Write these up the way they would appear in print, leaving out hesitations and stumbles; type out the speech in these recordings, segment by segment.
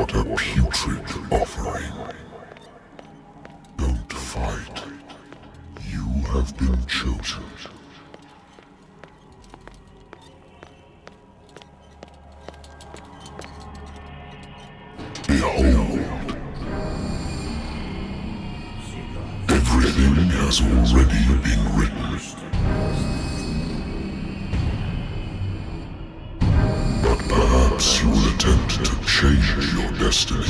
What a putrid offering. Don't fight. You have been chosen. Behold. Everything has already been written. But perhaps you will attempt to change your destiny.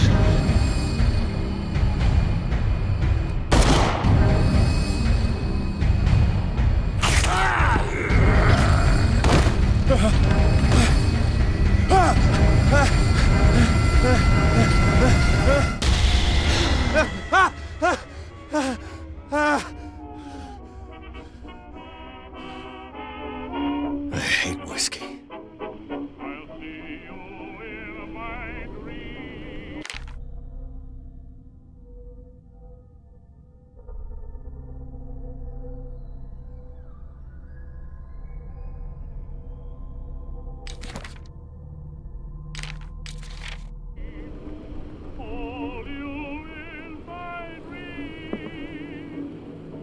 I hate whiskey.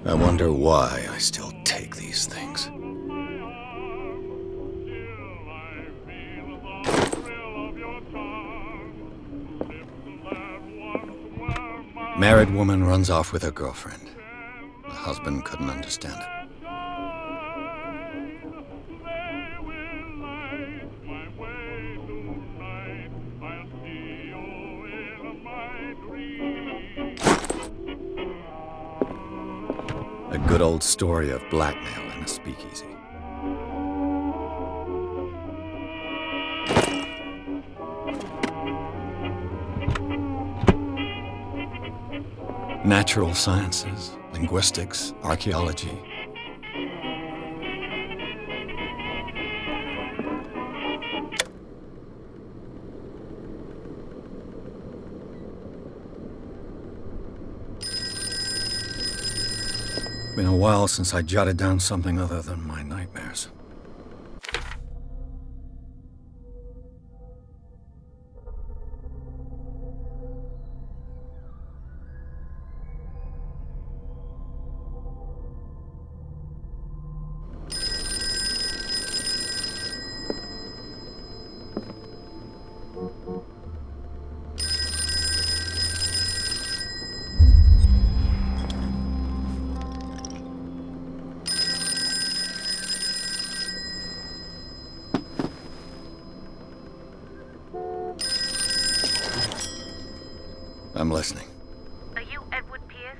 I wonder why I still take these things. Married woman runs off with her girlfriend. The husband couldn't understand it. A good old story of blackmail in a speakeasy. Natural sciences, linguistics, archaeology. Been a while since I jotted down something other than my nightmares. I'm listening. Are you Edward Pierce,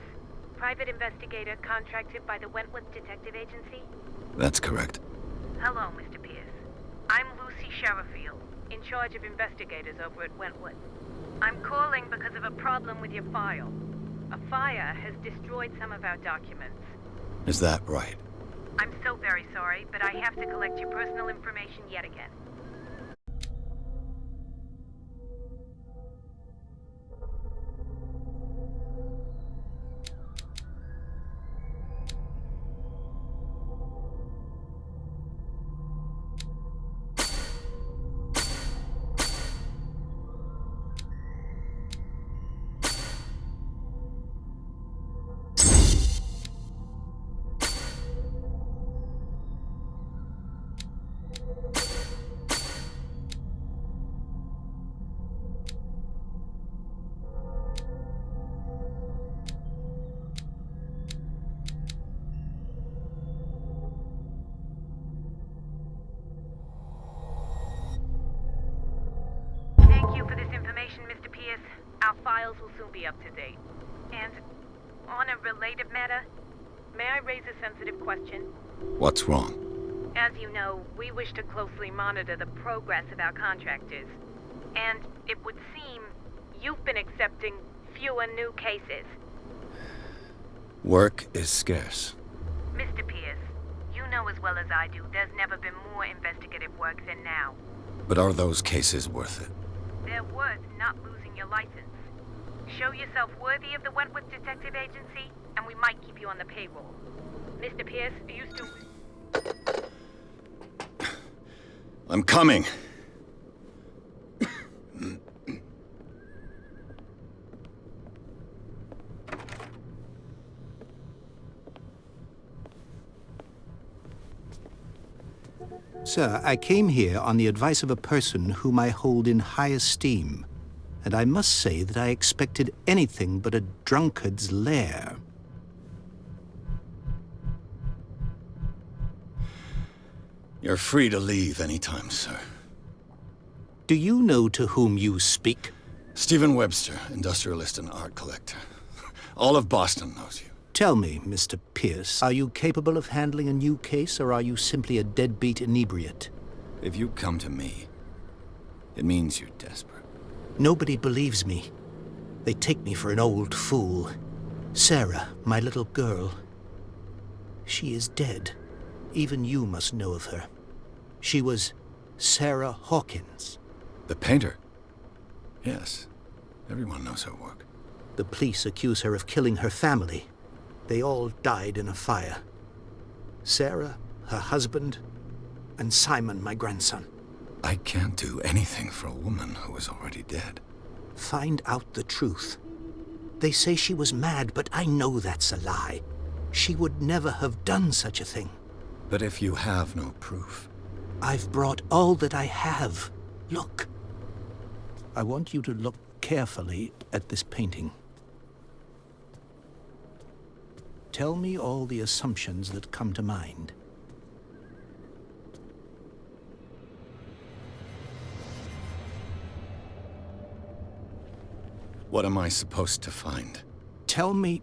private investigator contracted by the Wentworth Detective Agency? That's correct. Hello, Mr. Pierce. I'm Lucy Sherifield, in charge of investigators over at Wentworth. I'm calling because of a problem with your file. A fire has destroyed some of our documents. Is that right? I'm so very sorry, but I have to collect your personal information yet again. Thank you for this information, Mr. Pierce. Our files will soon be up to date. And on a related matter, may I raise a sensitive question? What's wrong? As you know, we wish to closely monitor the progress of our contractors. And it would seem you've been accepting fewer new cases. Work is scarce. Mr. Pierce, you know as well as I do there's never been more investigative work than now. But are those cases worth it? They're worth not losing your license. Show yourself worthy of the Wentworth Detective Agency, and we might keep you on the payroll. Mr. Pierce, are you still... I'm coming. Sir, I came here on the advice of a person whom I hold in high esteem, and I must say that I expected anything but a drunkard's lair. You're free to leave anytime, sir. Do you know to whom you speak? Stephen Webster, industrialist and art collector. All of Boston knows you. Tell me, Mr. Pierce, are you capable of handling a new case, or are you simply a deadbeat inebriate? If you come to me, it means you're desperate. Nobody believes me. They take me for an old fool. Sarah, my little girl, she is dead. Even you must know of her. She was Sarah Hawkins. The painter? Yes. Everyone knows her work. The police accuse her of killing her family. They all died in a fire. Sarah, her husband, and Simon, my grandson. I can't do anything for a woman who is already dead. Find out the truth. They say she was mad, but I know that's a lie. She would never have done such a thing. But if you have no proof... I've brought all that I have. Look. I want you to look carefully at this painting. Tell me all the assumptions that come to mind. What am I supposed to find? Tell me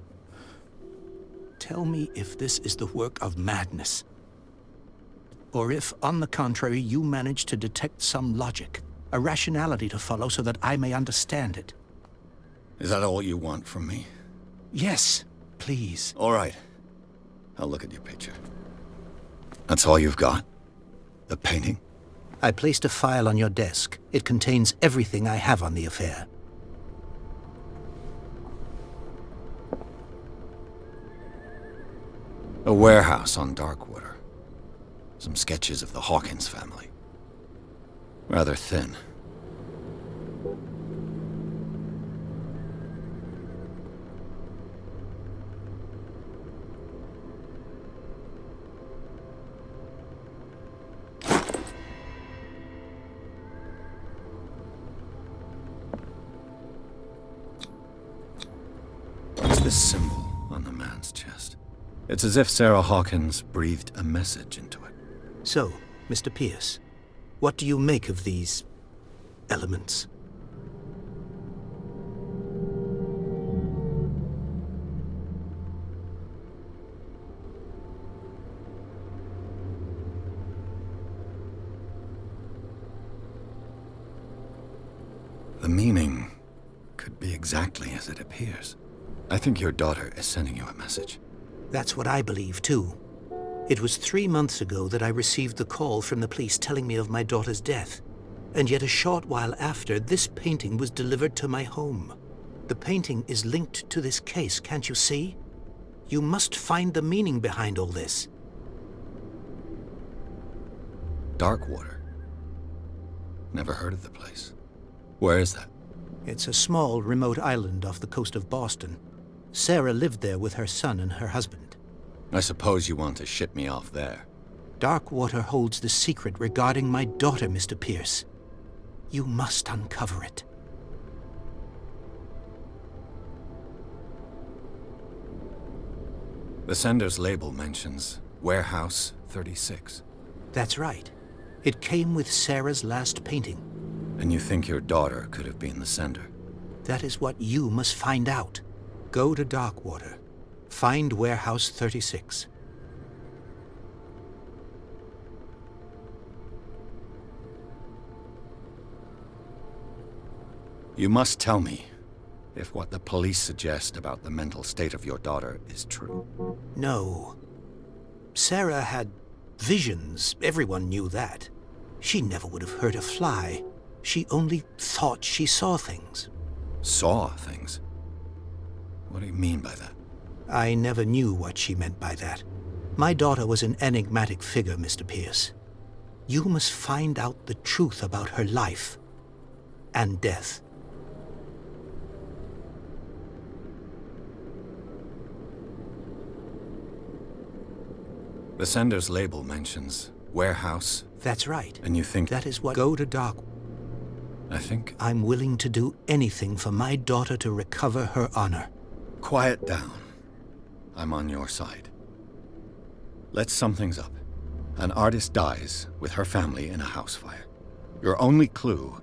if this is the work of madness. Or if, on the contrary, you manage to detect some logic, a rationality to follow so that I may understand it. Is that all you want from me? Yes, please. All right. I'll look at your picture. That's all you've got? The painting? I placed a file on your desk. It contains everything I have on the affair. A warehouse on Darkwater. Some sketches of the Hawkins family. Rather thin. What's this symbol on the man's chest? It's as if Sarah Hawkins breathed a message into it. So, Mr. Pierce, what do you make of these elements? The meaning could be exactly as it appears. I think your daughter is sending you a message. That's what I believe, too. It was 3 months ago that I received the call from the police telling me of my daughter's death. And yet a short while after, this painting was delivered to my home. The painting is linked to this case, can't you see? You must find the meaning behind all this. Darkwater. Never heard of the place. Where is that? It's a small, remote island off the coast of Boston. Sarah lived there with her son and her husband. I suppose you want to ship me off there. Darkwater holds the secret regarding my daughter, Mr. Pierce. You must uncover it. The sender's label mentions Warehouse 36. That's right. It came with Sarah's last painting. And you think your daughter could have been the sender? That is what you must find out. Go to Darkwater. Find Warehouse 36. You must tell me if what the police suggest about the mental state of your daughter is true. No. Sarah had visions. Everyone knew that. She never would have hurt a fly. She only thought she saw things. Saw things? What do you mean by that? I never knew what she meant by that. My daughter was an enigmatic figure, Mr. Pierce. You must find out the truth about her life and death. The sender's label mentions warehouse. That's right. And you think... That is what... Go to Dark... I think... I'm willing to do anything for my daughter to recover her honor. Quiet down. I'm on your side. Let's sum things up. An artist dies with her family in a house fire. Your only clue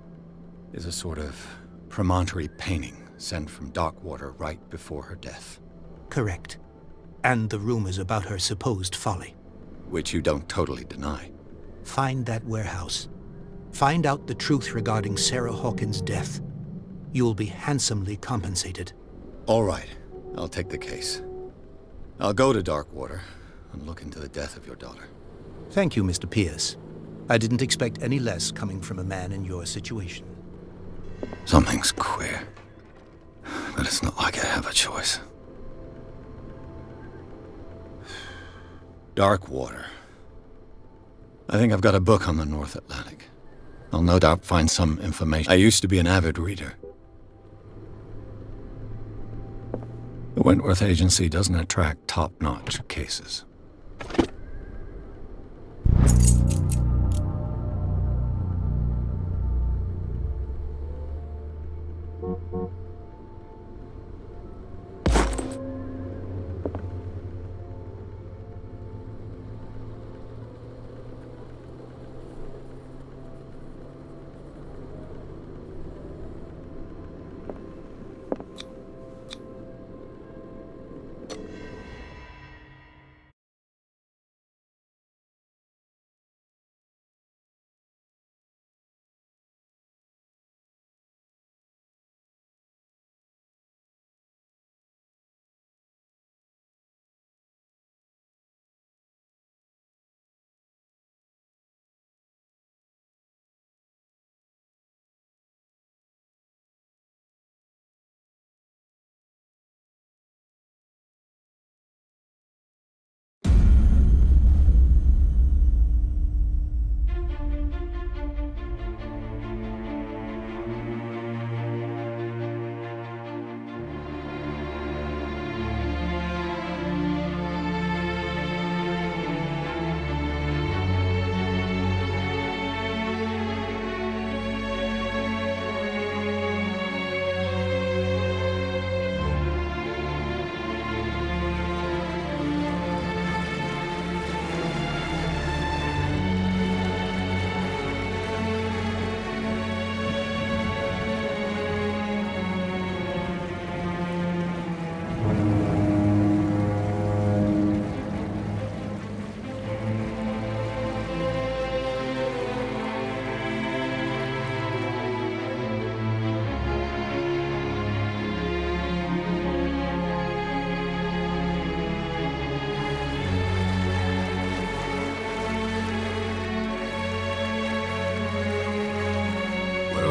is a sort of promontory painting sent from Darkwater right before her death. Correct. And the rumors about her supposed folly. Which you don't totally deny. Find that warehouse. Find out the truth regarding Sarah Hawkins' death. You'll be handsomely compensated. All right. I'll take the case. I'll go to Darkwater and look into the death of your daughter. Thank you, Mr. Pierce. I didn't expect any less coming from a man in your situation. Something's queer. But it's not like I have a choice. Darkwater. I think I've got a book on the North Atlantic. I'll no doubt find some information. I used to be an avid reader. The Wentworth Agency doesn't attract top-notch cases.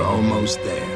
Almost there.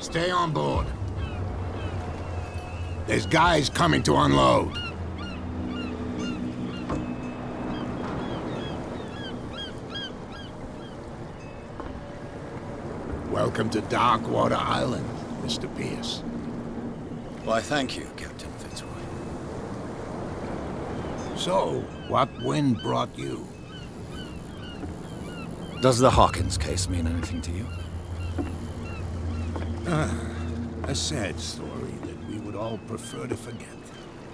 Stay on board. There's guys coming to unload. Welcome to Darkwater Island, Mr. Pierce. Why, thank you, Captain Fitzroy. So, what wind brought you? Does the Hawkins case mean anything to you? A sad story that we would all prefer to forget.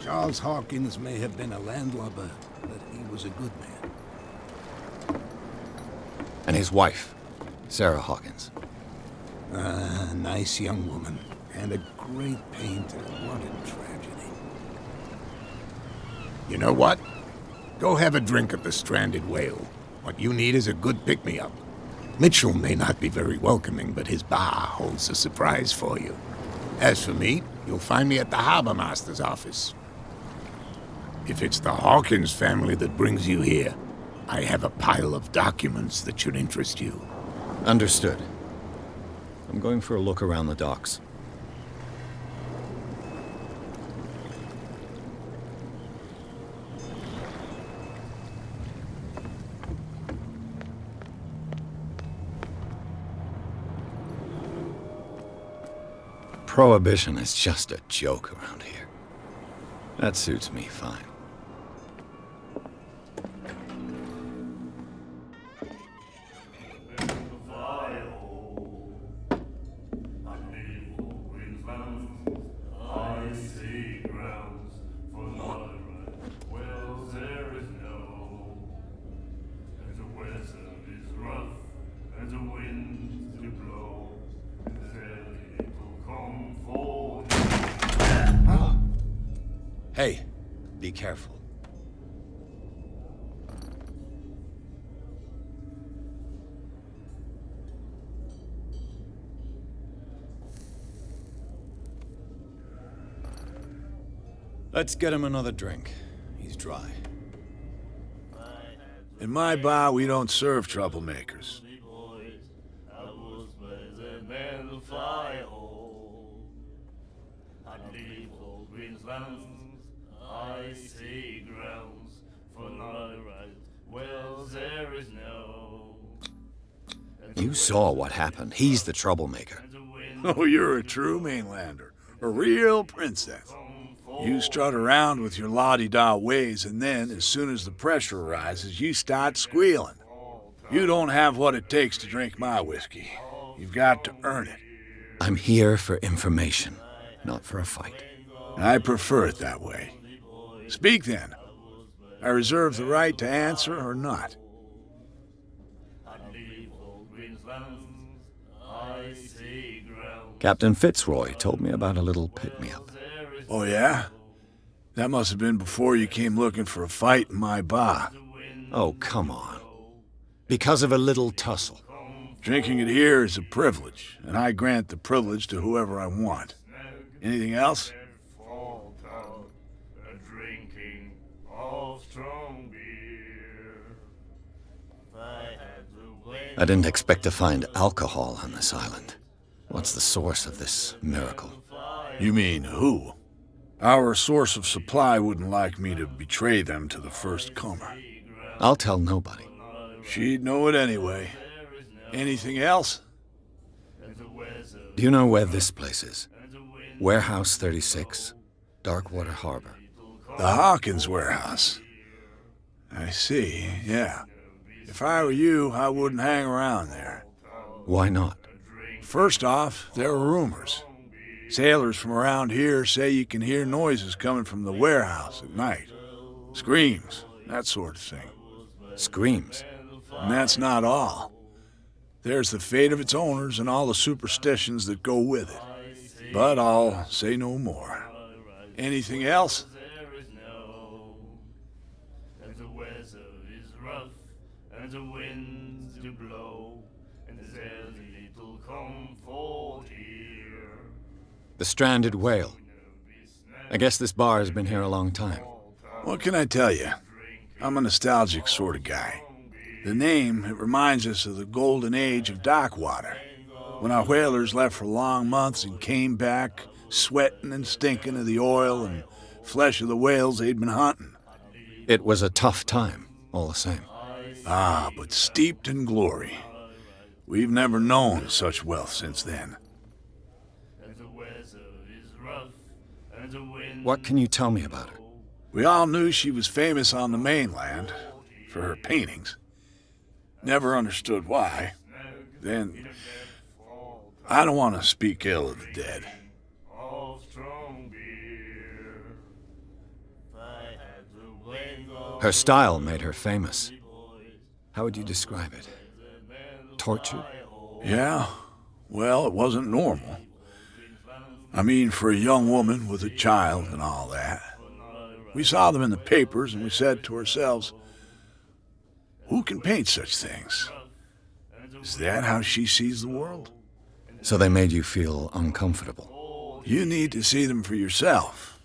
Charles Hawkins may have been a landlubber, but he was a good man. And his wife, Sarah Hawkins. A nice young woman. And a great painter. What a tragedy. You know what? Go have a drink at the Stranded Whale. What you need is a good pick-me-up. Mitchell may not be very welcoming, but his bar holds a surprise for you. As for me, you'll find me at the Harbor Master's office. If it's the Hawkins family that brings you here, I have a pile of documents that should interest you. Understood. I'm going for a look around the docks. Prohibition is just a joke around here. That suits me fine. Hey, be careful. Let's get him another drink. He's dry. In my bar, we don't serve troublemakers. I see grounds for no right. Well, there is no. You saw what happened. He's the troublemaker. Oh, you're a true mainlander. A real princess. You strut around with your la-di-da ways, and then, as soon as the pressure arises, you start squealing. You don't have what it takes to drink my whiskey. You've got to earn it. I'm here for information, not for a fight. I prefer it that way. Speak then. I reserve the right to answer or not. Captain Fitzroy told me about a little pick-me-up. Oh, yeah? That must have been before you came looking for a fight in my bar. Oh, come on. Because of a little tussle. Drinking it here is a privilege, and I grant the privilege to whoever I want. Anything else? I didn't expect to find alcohol on this island. What's the source of this miracle? You mean who? Our source of supply wouldn't like me to betray them to the first comer. I'll tell nobody. She'd know it anyway. Anything else? Do you know where this place is? Warehouse 36, Darkwater Harbor. The Hawkins warehouse. I see, yeah. If I were you, I wouldn't hang around there. Why not? First off, there are rumors. Sailors from around here say you can hear noises coming from the warehouse at night. Screams, that sort of thing. Screams? And that's not all. There's the fate of its owners and all the superstitions that go with it. But I'll say no more. Anything else? And the winds do blow, and there's little comfort here. The Stranded Whale. I guess this bar has been here a long time. What can I tell you? I'm a nostalgic sort of guy. The name, it reminds us of the golden age of Darkwater, when our whalers left for long months and came back sweating and stinking of the oil and flesh of the whales they'd been hunting. It was a tough time, all the same. Ah, but steeped in glory. We've never known such wealth since then. What can you tell me about her? We all knew she was famous on the mainland for her paintings. Never understood why. Then, I don't want to speak ill of the dead. Her style made her famous. How would you describe it? Tortured? Yeah, Well, it wasn't normal. I mean, for a young woman with a child and all that. We saw them in the papers and we said to ourselves, who can paint such things? Is that how she sees the world? So they made you feel uncomfortable. You need to see them for yourself.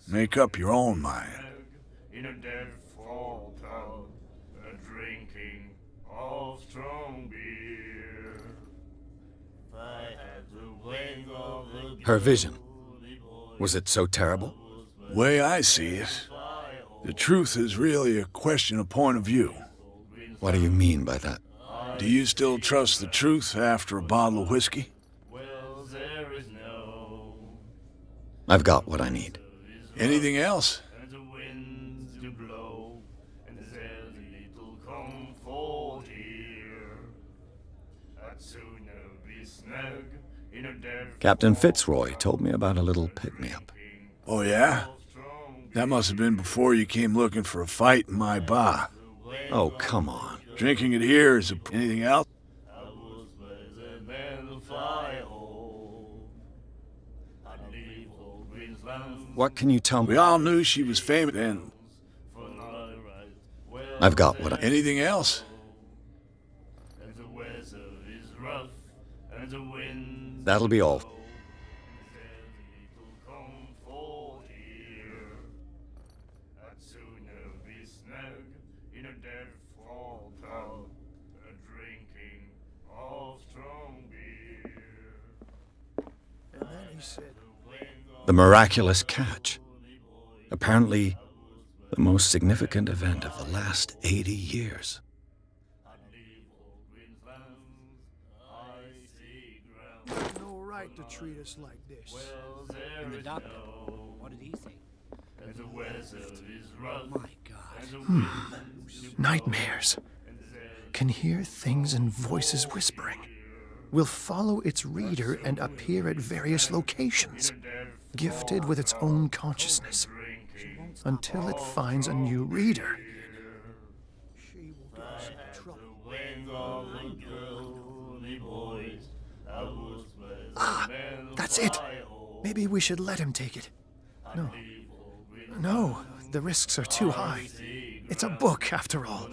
Make up your own mind. In a dead fall town, a drinking of strong beer. I had the wing of the Her vision, was it so terrible? Way I see it, the truth is really a question of point of view. What do you mean by that? Do you still trust the truth after a bottle of whiskey? well, there is no. I've got what I need. Anything else? And the winds do blow, and there's little comfort here. I'd sooner be snug in a dead Captain Fitzroy told me about a little pick-me-up. Oh, yeah? That must have been before you came looking for a fight in my bar. Oh, come on. Drinking it here is anything else? I was better than the fire hole. I'd leave old Queensland What can you tell me? We all knew she was famous and for night ride. Well, I've got what I... anything else? and the weather is rough, and the winds That'll be all. blow, and there's little comfort here. I'd sooner be snug in a dead fall town, a drinking of strong beer. And then he said, The miraculous catch. Apparently, the most significant event of the last 80 years. "You have no right to treat us like this." And the doctor, What did he think? and the weather is rough, My God. and the winds do blow, Nightmares. and there's Can hear things and voices whispering. Will follow its reader and appear at various locations, gifted with its own consciousness, until it finds a new reader. She will get us into trouble. wing of the girly boys. I was better Ah, than the that's it. fire hole. Maybe we should let him take it. No. No, the risks are too high. It's a book, after all.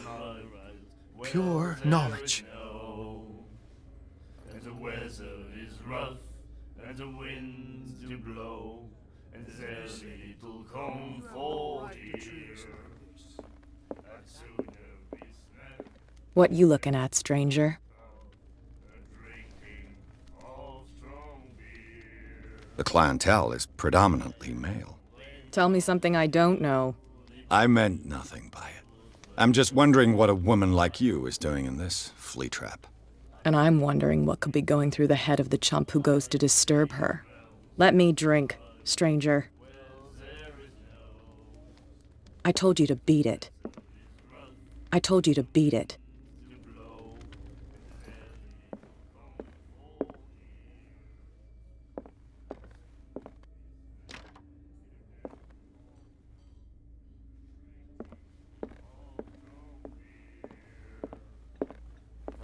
Pure knowledge. And the weather is rough, and the winds do blow, and there's little comfort here. I'd sooner be snug, What you looking at, stranger? drinking of strong beer. The clientele is predominantly male. Tell me something I don't know. I meant nothing by it. I'm just wondering what a woman like you is doing in this flea trap. And I'm wondering what could be going through the head of the chump who goes to disturb her. Let me drink, stranger. I told you to beat it. I told you to beat it.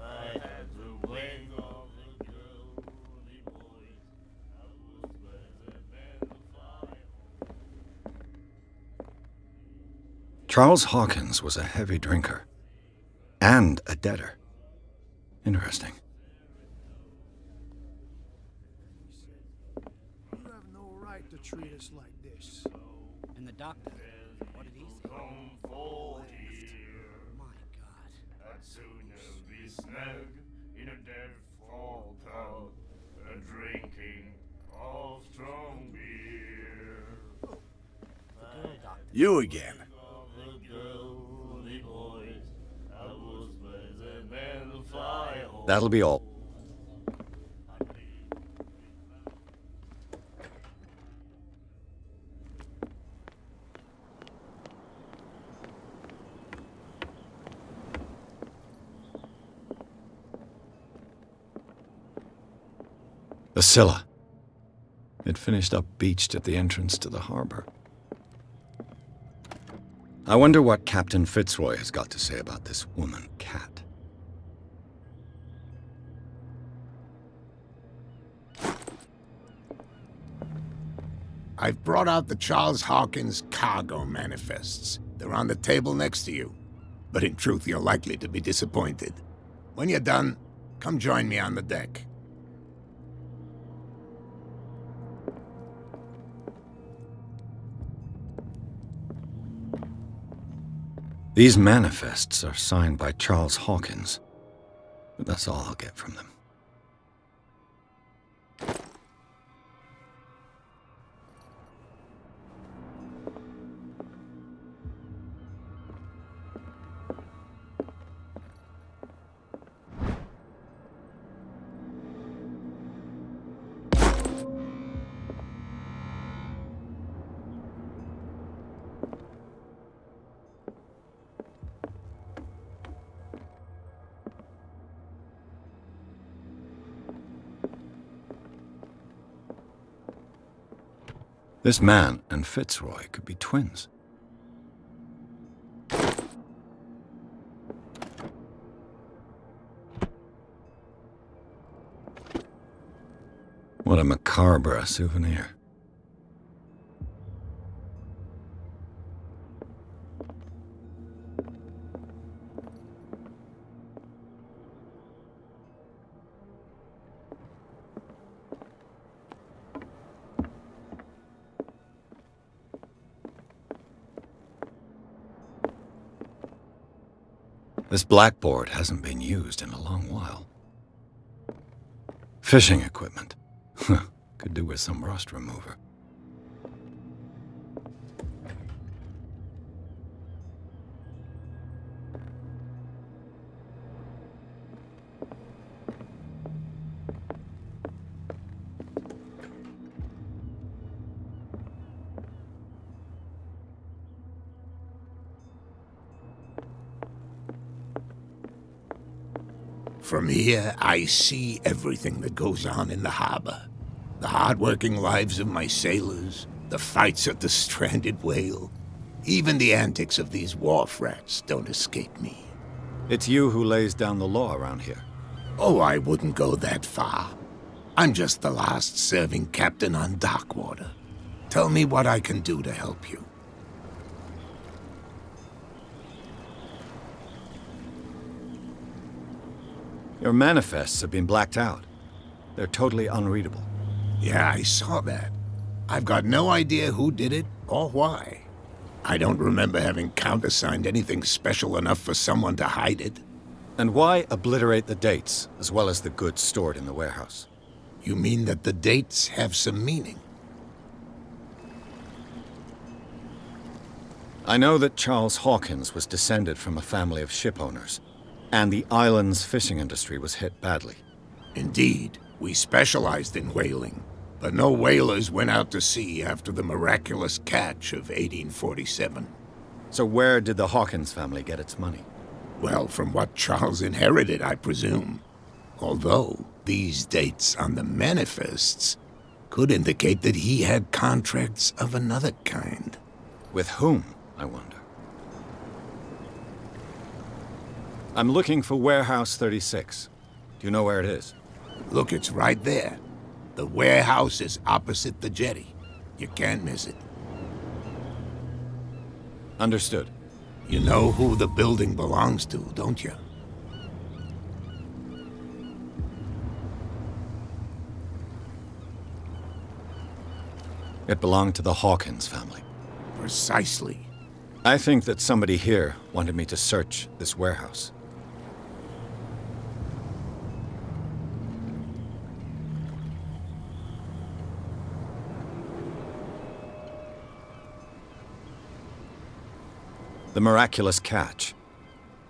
I had the wing of the girly boys. I was better than the fire. Charles Hawkins was a heavy drinker. And a debtor. Interesting. You have no right to treat us like this. And the doctor, what did he think? Comfort here. My God. I'd sooner be snug in a dead fall town, a drinking of strong beer. Girl doctor. You again. The girly boys, I was better than the fire hole. That'll be all. The Scylla. It finished up beached at the entrance to the harbor. I wonder what Captain Fitzroy has got to say about this woman, Cat. I've brought out the Charles Hawkins cargo manifests. They're on the table next to you. But in truth, you're likely to be disappointed. When you're done, come join me on the deck. These manifests are signed by Charles Hawkins, but that's all I'll get from them. This man and Fitzroy could be twins. What a macabre souvenir. This blackboard hasn't been used in a long while. Fishing equipment. Could do with some rust remover. From here, I see everything that goes on in the harbor. The hard-working lives of my sailors, the fights at the stranded whale. Even the antics of these wharf rats don't escape me. It's you who lays down the law around here. Oh, I wouldn't go that far. I'm just the last serving captain on Darkwater. Tell me what I can do to help you. Your manifests have been blacked out. They're totally unreadable. Yeah, I saw that. I've got no idea who did it or why. I don't remember having countersigned anything special enough for someone to hide it. And why obliterate the dates, as well as the goods stored in the warehouse? You mean that the dates have some meaning? I know that Charles Hawkins was descended from a family of ship owners, and the island's fishing industry was hit badly. Indeed, we specialized in whaling, but no whalers went out to sea after the miraculous catch of 1847. So where did the Hawkins family get its money? Well, from what Charles inherited, I presume. Although, these dates on the manifests could indicate that he had contracts of another kind. With whom, I wonder? I'm looking for Warehouse 36. Do you know where it is? Look, it's right there. The warehouse is opposite the jetty. You can't miss it. Understood. You know who the building belongs to, don't you? It belonged to the Hawkins family. Precisely. I think that somebody here wanted me to search this warehouse. The miraculous catch.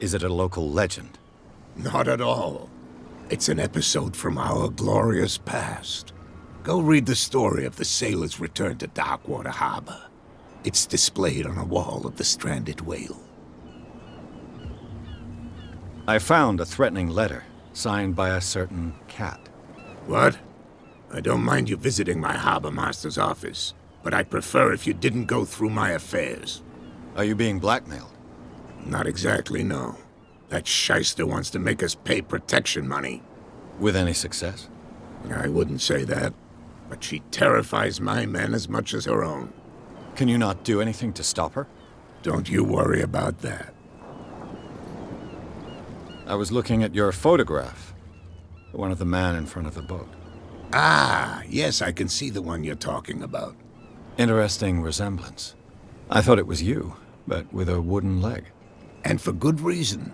Is it a local legend? Not at all. It's an episode from our glorious past. Go read the story of the sailor's return to Darkwater Harbor. It's displayed on a wall of the stranded whale. I found a threatening letter, signed by a certain cat. What? I don't mind you visiting my harbor master's office, but I'd prefer if you didn't go through my affairs. Are you being blackmailed? Not exactly, no. That shyster wants to make us pay protection money. With any success? I wouldn't say that. but she terrifies my men as much as her own. Can you not do anything to stop her? Don't you worry about that. I was looking at your photograph. The one of the man in front of the boat. Ah, yes, I can see the one you're talking about. Interesting resemblance. I thought it was you, but with a wooden leg. And for good reason.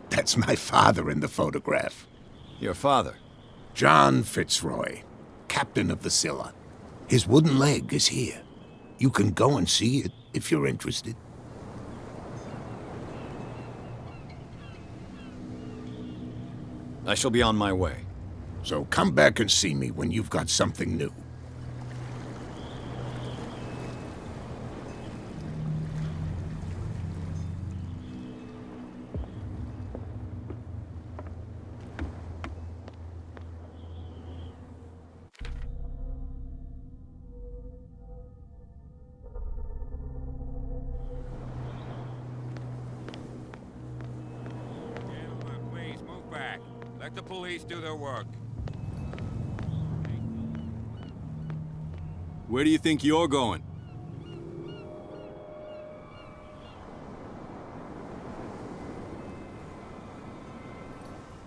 That's my father in the photograph. Your father? John Fitzroy, captain of the Scylla. His wooden leg is here. You can go and see it if you're interested. I shall be on my way. So come back and see me when you've got something new. Gentlemen, please move back. Let the police do their work. Where do you think you're going?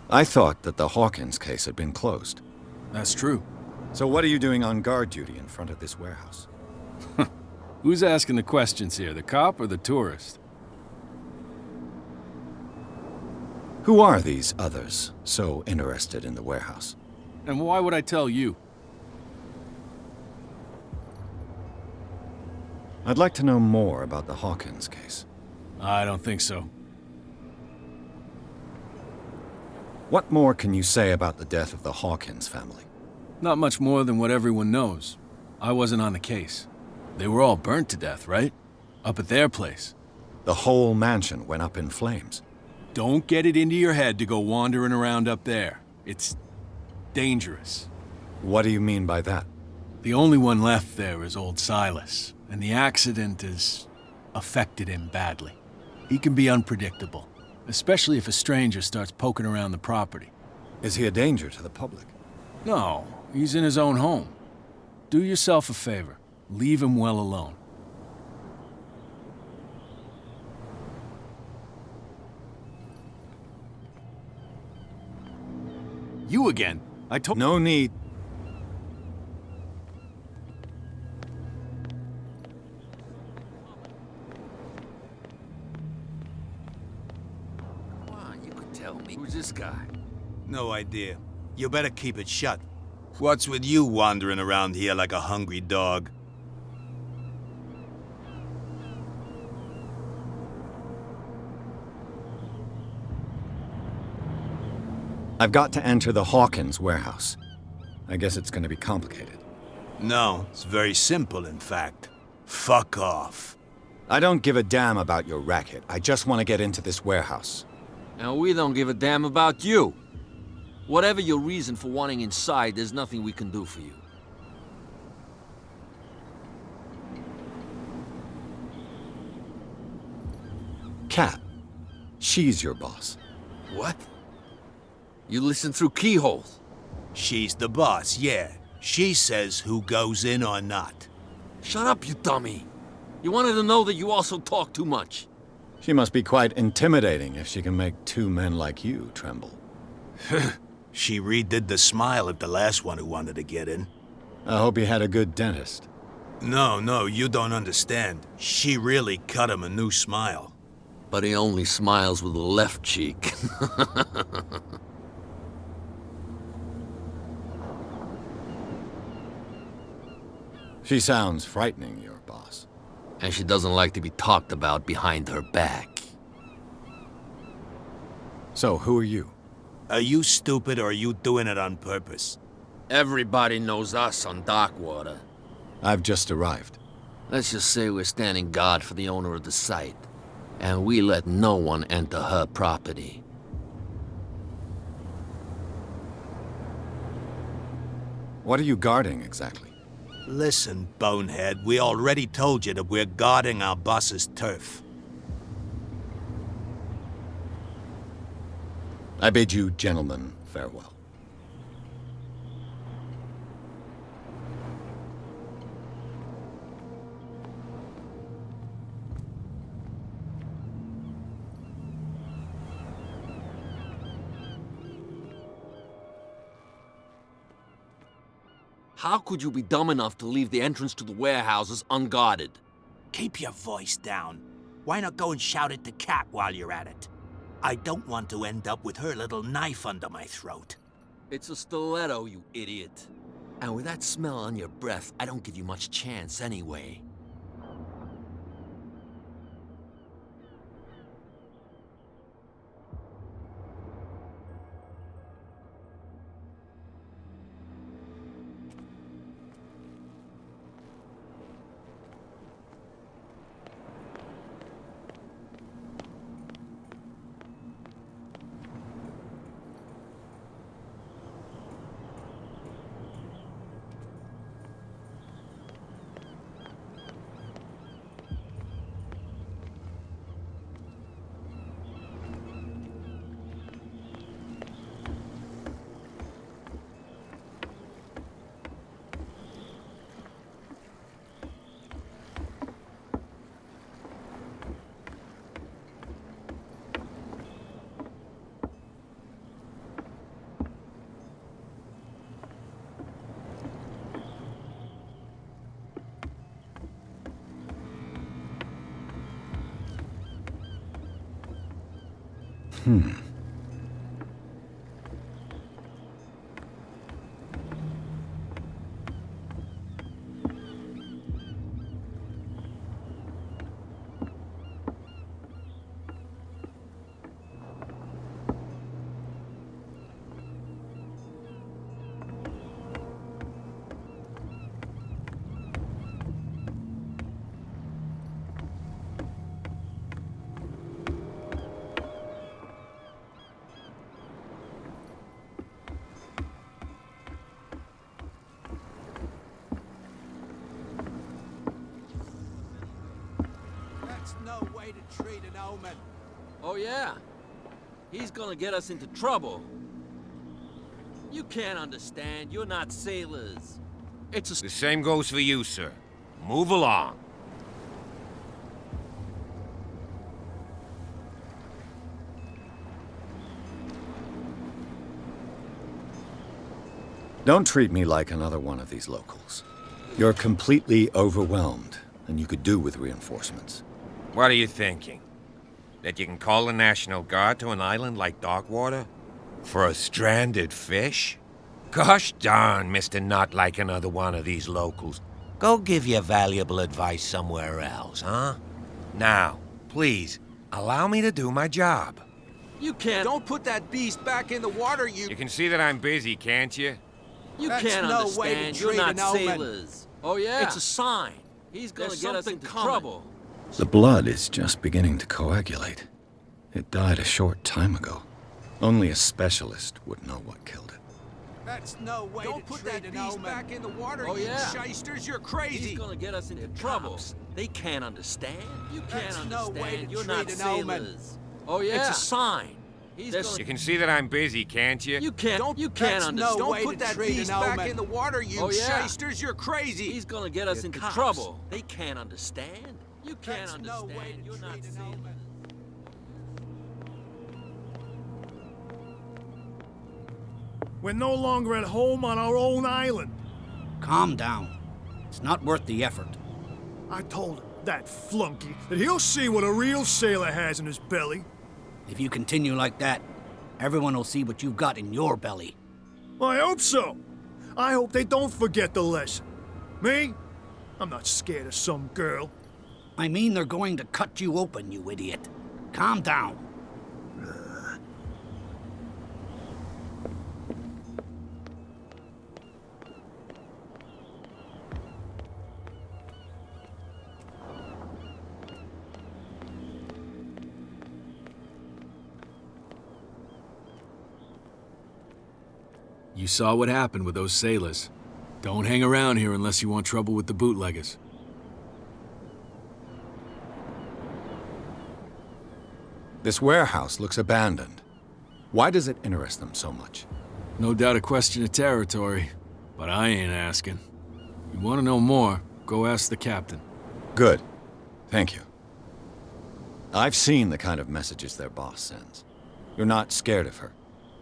I thought that the Hawkins case had been closed. That's true. So what are you doing on guard duty in front of this warehouse? Who's asking the questions here, the cop or the tourist? Who are these others so interested in the warehouse? And why would I tell you? I'd like to know more about the Hawkins case. I don't think so. What more can you say about the death of the Hawkins family? Not much more than what everyone knows. I wasn't on the case. They were all burnt to death, right? Up at their place. The whole mansion went up in flames. Don't get it into your head to go wandering around up there. It's dangerous. What do you mean by that? The only one left there is old Silas, and the accident has affected him badly. He can be unpredictable, especially if a stranger starts poking around the property. Is he a danger to the public? No, he's in his own home. Do yourself a favor. Leave him well alone. You again? I told— No need. Come on, you could tell me. Who's this guy? No idea. You better keep it shut. What's with you wandering around here like a hungry dog? I've got to enter the Hawkins warehouse. I guess it's going to be complicated. No, it's very simple, in fact. Fuck off. I don't give a damn about your racket. I just want to get into this warehouse. And we don't give a damn about you. Whatever your reason for wanting inside, there's nothing we can do for you. Kat. She's your boss. What? You listen through keyholes. She's the boss, yeah. She says who goes in or not. Shut up, you dummy. You wanted to know that you also talk too much. She must be quite intimidating if she can make two men like you tremble. She redid the smile at the last one who wanted to get in. I hope he had a good dentist. No, you don't understand. She really cut him a new smile. But he only smiles with the left cheek. She sounds frightening, your boss. And she doesn't like to be talked about behind her back. So, who are you? Are you stupid or are you doing it on purpose? Everybody knows us on Darkwater. I've just arrived. Let's just say we're standing guard for the owner of the site. And we let no one enter her property. What are you guarding, exactly? Listen, bonehead, we already told you that we're guarding our boss's turf. I bid you gentlemen farewell. How could you be dumb enough to leave the entrance to the warehouses unguarded? Keep your voice down. Why not go and shout at the cat while you're at it? I don't want to end up with her little knife under my throat. It's a stiletto, you idiot. And with that smell on your breath, I don't give you much chance anyway. That's no way to treat an omen. Oh yeah? He's gonna get us into trouble. You can't understand. You're not sailors. It's a... The same goes for you, sir. Move along. Don't treat me like another one of these locals. You're completely overwhelmed, and you could do with reinforcements. What are you thinking? That you can call the National Guard to an island like Darkwater? For a stranded fish? Gosh darn, Mr. Not like another one of these locals. Go give your valuable advice somewhere else, huh? Now, please, allow me to do my job. You can't... Don't put that beast back in the water, You can see that I'm busy, can't you? You That's can't no understand. way to You're treat not an omen. sailors. Oh yeah? It's a sign. He's gonna There's get us something into coming. trouble. The blood is just beginning to coagulate. It died a short time ago. Only a specialist would know what killed it. That's no way Don't to put treat that beast back in the water, Oh, you yeah. shysters. You're crazy. He's gonna get us into trouble. They can't understand. You can't That's understand. no way to You're treat not an omen. sailors. Oh yeah? It's a sign. He's gonna... You can see that I'm busy, can't you? You can't That's understand. no way Don't put that beast back in the water, you Oh, yeah. shysters. You're crazy. He's gonna get us You're into cops. trouble. They can't understand. You can't That's no understand. way to You're not treat an sailors. omen. We're no longer at home on our own island. Calm down. It's not worth the effort. I told him, that flunky, that he'll see what a real sailor has in his belly. If you continue like that, everyone will see what you've got in your belly. I hope so. I hope they don't forget the lesson. Me? I'm not scared of some girl. I mean they're going to cut you open, you idiot. Calm down. You saw what happened with those sailors. Don't hang around here unless you want trouble with the bootleggers. This warehouse looks abandoned. Why does it interest them so much? No doubt a question of territory, but I ain't asking. You want to know more, go ask the captain. Good. Thank you. I've seen the kind of messages their boss sends. You're not scared of her.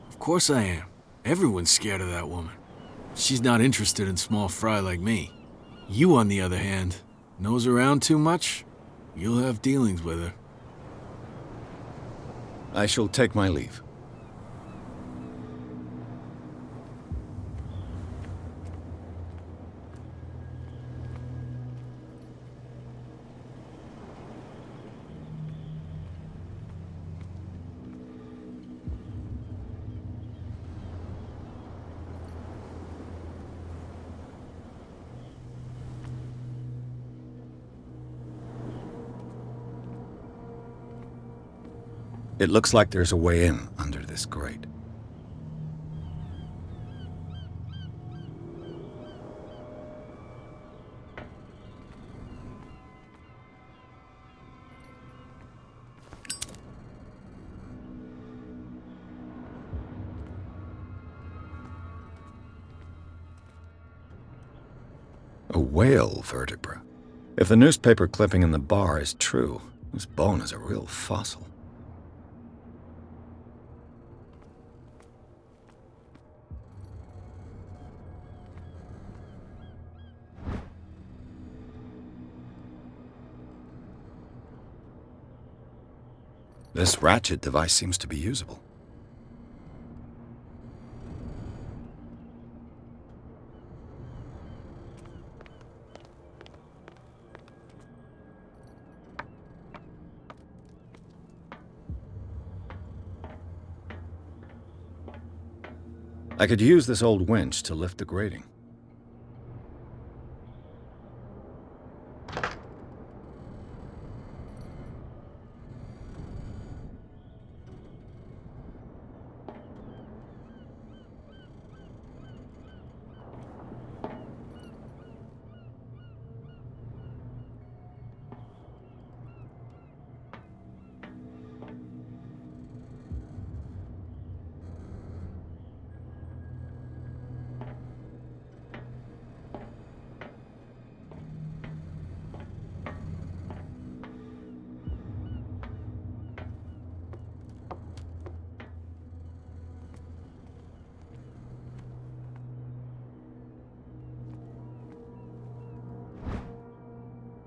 Of course I am. Everyone's scared of that woman. She's not interested in small fry like me. You, on the other hand, nose around too much, you'll have dealings with her. I shall take my leave. It looks like there's a way in under this grate. A whale vertebra. If the newspaper clipping in the bar is true, this bone is a real fossil. This ratchet device seems to be usable. I could use this old winch to lift the grating.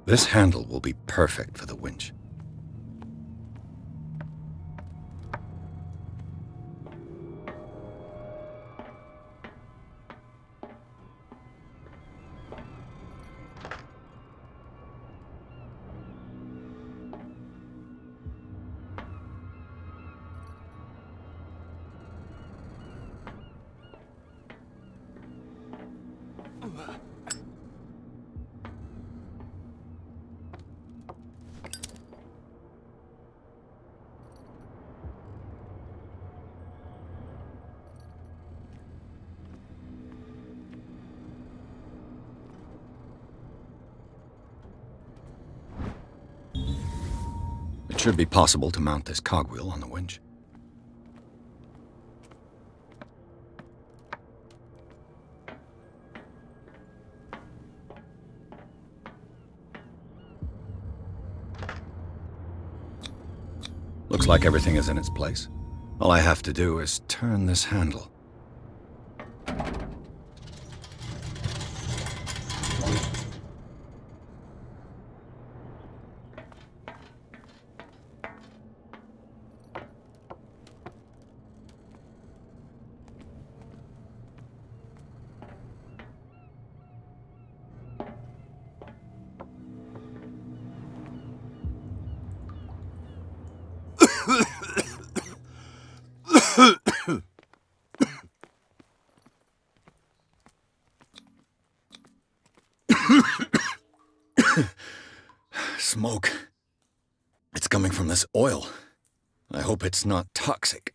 This handle will be perfect for the winch. It should be possible to mount this cogwheel on the winch. Looks like everything is in its place. All I have to do is turn this handle. Smoke. It's coming from this oil. I hope it's not toxic.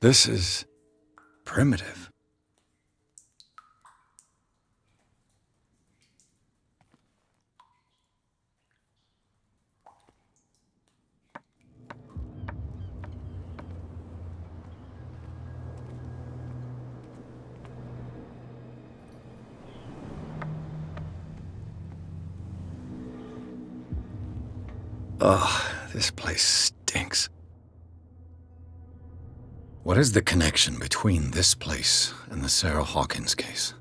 This is primitive. Ugh, this place stinks. What is the connection between this place and the Sarah Hawkins case?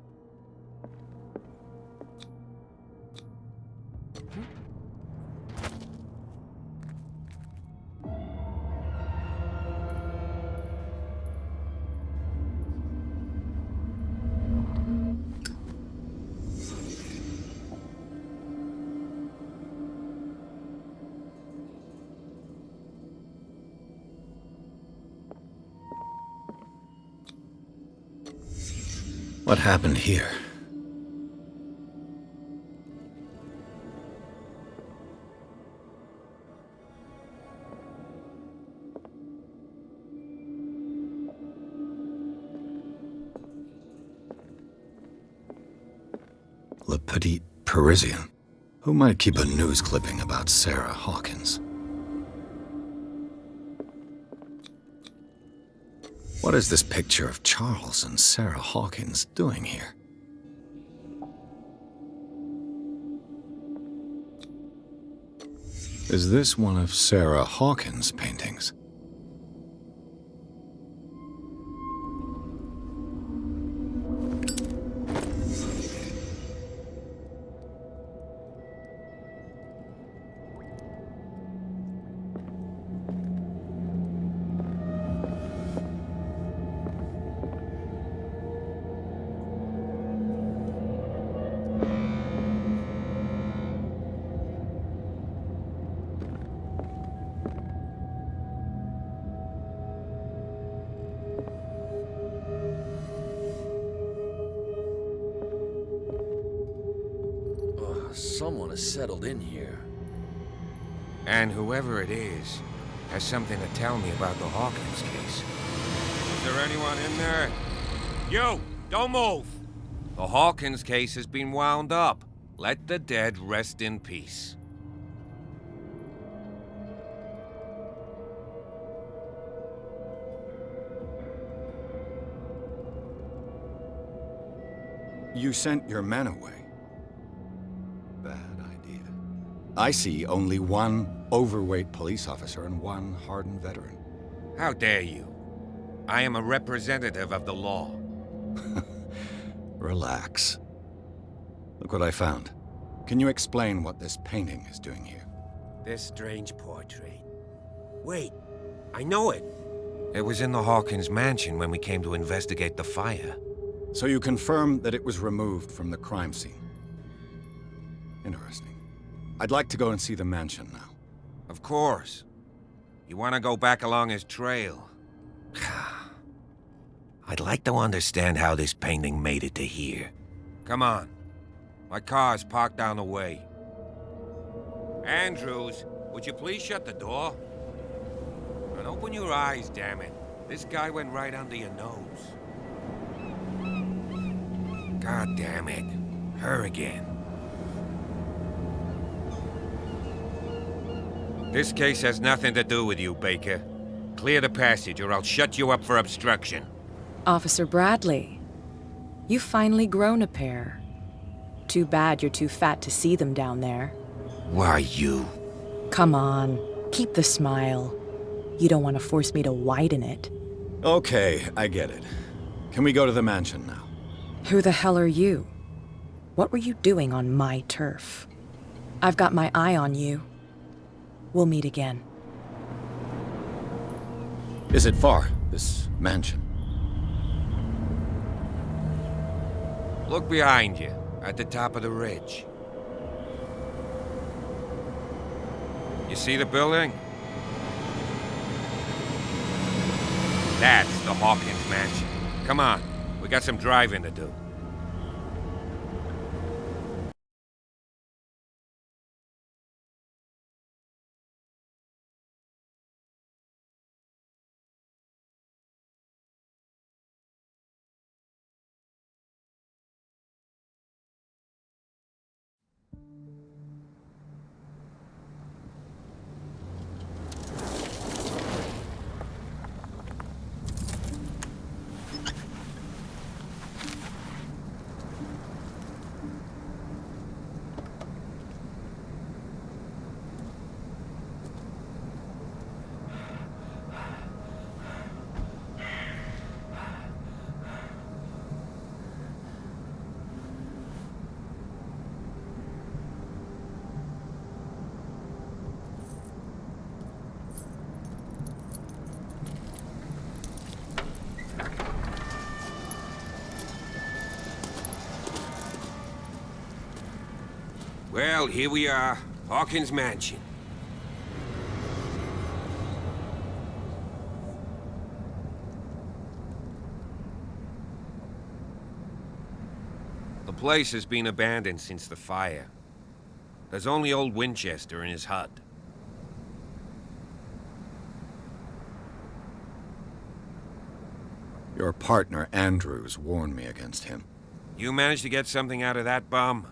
What happened here? Le Petit Parisien. Who might keep a news clipping about Sarah Hawkins? What is this picture of Charles and Sarah Hawkins doing here? Is this one of Sarah Hawkins' paintings? Someone has settled in here. And whoever it is has something to tell me about the Hawkins case. Is there anyone in there? You! Don't move! The Hawkins case has been wound up. Let the dead rest in peace. You sent your men away. Bad idea. I see only one overweight police officer and one hardened veteran. How dare you? I am a representative of the law. Relax. Look what I found. Can you explain what this painting is doing here? This strange portrait. Wait, I know it. It was in the Hawkins mansion when we came to investigate the fire. So you confirm that it was removed from the crime scene? Interesting. I'd like to go and see the mansion now. Of course. You want to go back along his trail? I'd like to understand how this painting made it to here. Come on. My car's parked down the way. Andrews, would you please shut the door? And open your eyes, damn it. This guy went right under your nose. God damn it. Her again. This case has nothing to do with you, Baker. Clear the passage or I'll shut you up for obstruction. Officer Bradley, you've finally grown a pair. Too bad you're too fat to see them down there. Why you? Come on, keep the smile. You don't want to force me to widen it. Okay, I get it. Can we go to the mansion now? Who the hell are you? What were you doing on my turf? I've got my eye on you. We'll meet again. Is it far, this mansion? Look behind you, at the top of the ridge. You see the building? That's the Hawkins mansion. Come on, we got some driving to do. Well, here we are. Hawkins Mansion. The place has been abandoned since the fire. There's only old Winchester in his hut. Your partner, Andrews, warned me against him. You managed to get something out of that bum?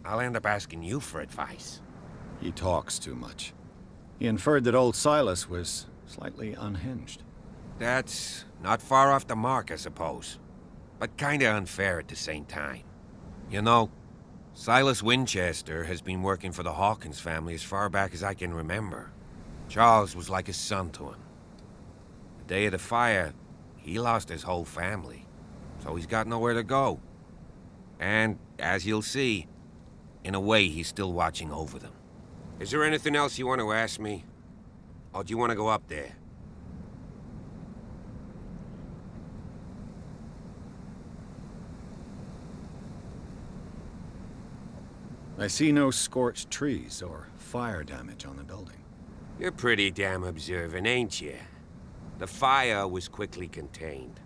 I'll end up asking you for advice. He talks too much. He inferred that old Silas was slightly unhinged. That's not far off the mark, I suppose. But kinda unfair at the same time. You know, Silas Winchester has been working for the Hawkins family as far back as I can remember. Charles was like a son to him. The day of the fire, he lost his whole family, so he's got nowhere to go. And, as you'll see, in a way, he's still watching over them. Is there anything else you want to ask me? Or do you want to go up there? I see no scorched trees or fire damage on the building. You're pretty damn observant, ain't you? The fire was quickly contained.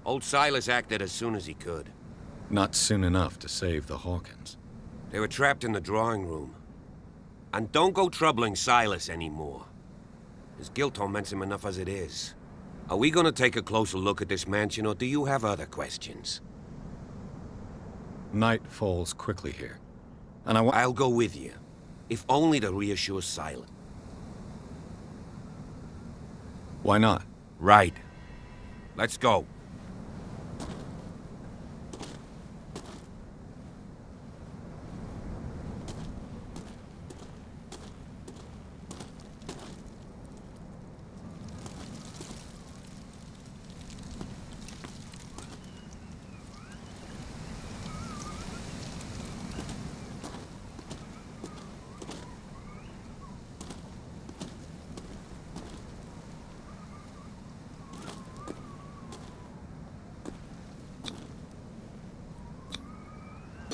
Old Silas acted as soon as he could. Not soon enough to save the Hawkins. They were trapped in the drawing room. And don't go troubling Silas anymore. His guilt torments him enough as it is. Are we gonna take a closer look at this mansion, or do you have other questions? Night falls quickly here. And I'll go with you, if only to reassure Silas. Why not? Right. Let's go.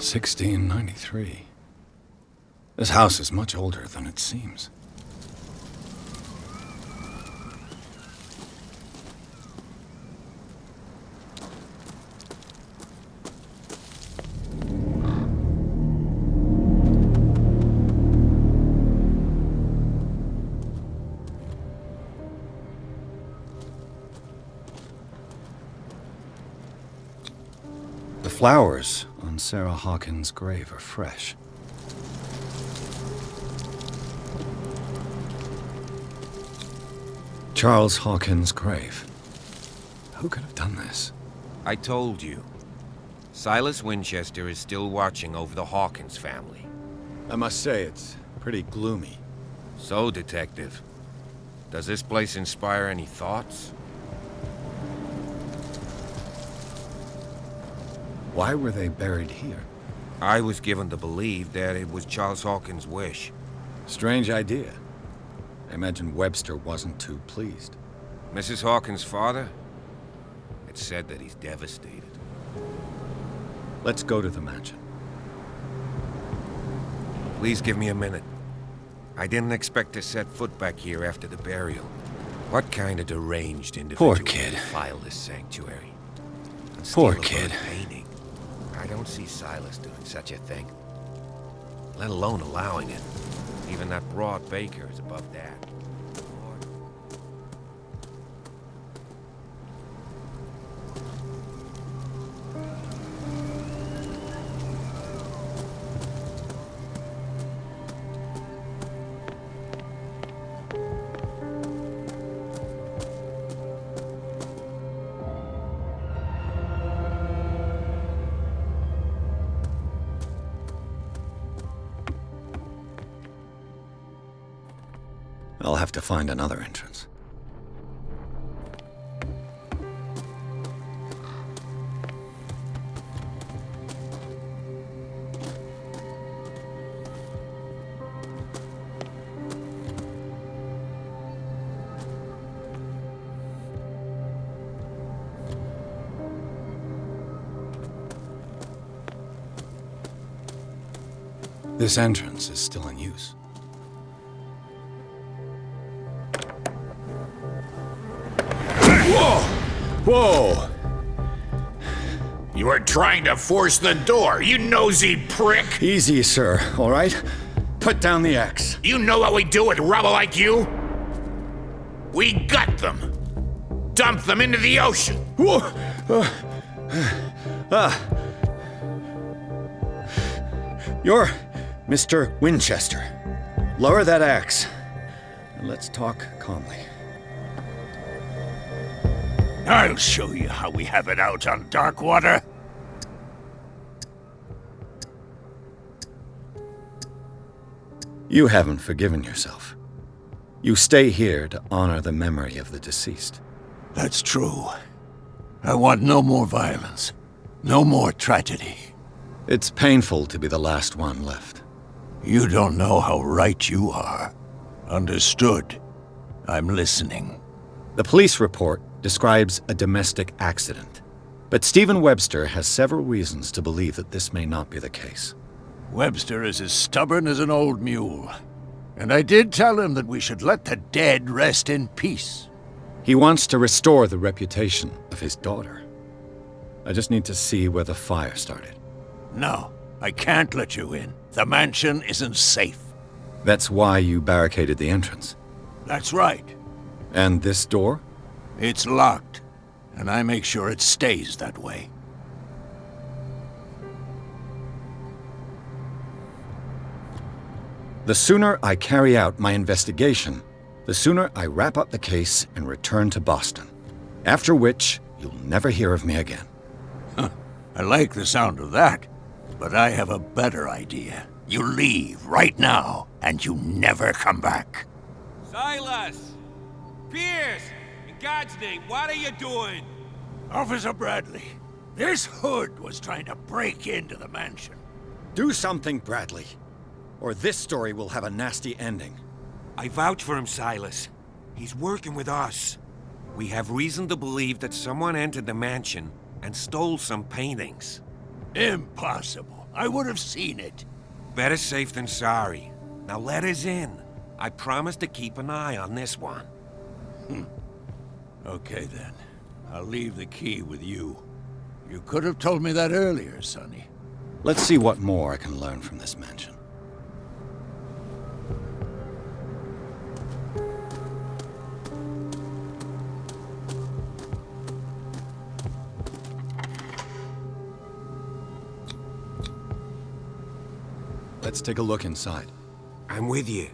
$1693. This house is much older than it seems. The flowers on Sarah Hawkins' grave are fresh. Charles Hawkins' grave. Who could have done this? I told you. Silas Winchester is still watching over the Hawkins family. I must say, it's pretty gloomy. So, Detective, does this place inspire any thoughts? Why were they buried here? I was given to believe that it was Charles Hawkins' wish. Strange idea. I imagine Webster wasn't too pleased. Mrs. Hawkins' father? It's said that he's devastated. Let's go to the mansion. Please give me a minute. I didn't expect to set foot back here after the burial. What kind of deranged individual Poor kid. would defile this sanctuary? And Poor steal a kid. bird painting? I don't see Silas doing such a thing. Let alone allowing it. Even that broad baker is above that. I'll have to find another entrance. This entrance is still in use. Whoa! Whoa! You are trying to force the door, you nosy prick! Easy, sir, all right? Put down the axe. You know what we do with rubble like you? We gut them. Dump them into the ocean. Whoa! You're Mr. Winchester. Lower that axe. And let's talk calmly. I'll show you how we have it out on Darkwater. You haven't forgiven yourself. You stay here to honor the memory of the deceased. That's true. I want no more violence. No more tragedy. It's painful to be the last one left. You don't know how right you are. Understood. I'm listening. The police report describes a domestic accident, but Stephen Webster has several reasons to believe that this may not be the case. Webster is as stubborn as an old mule. And I did tell him that we should let the dead rest in peace. He wants to restore the reputation of his daughter. I just need to see where the fire started. No, I can't let you in. The mansion isn't safe. That's why you barricaded the entrance. That's right. And this door? It's locked, and I make sure it stays that way. The sooner I carry out my investigation, the sooner I wrap up the case and return to Boston. After which, you'll never hear of me again. I like the sound of that, but I have a better idea. You leave right now, and you never come back. Silas! Pierce! In God's name, what are you doing? Officer Bradley, this hood was trying to break into the mansion. Do something, Bradley, or this story will have a nasty ending. I vouch for him, Silas. He's working with us. We have reason to believe that someone entered the mansion and stole some paintings. Impossible. I would have seen it. Better safe than sorry. Now let us in. I promise to keep an eye on this one. Okay then. I'll leave the key with you. You could have told me that earlier, Sonny. Let's see what more I can learn from this mansion. Let's take a look inside. I'm with you.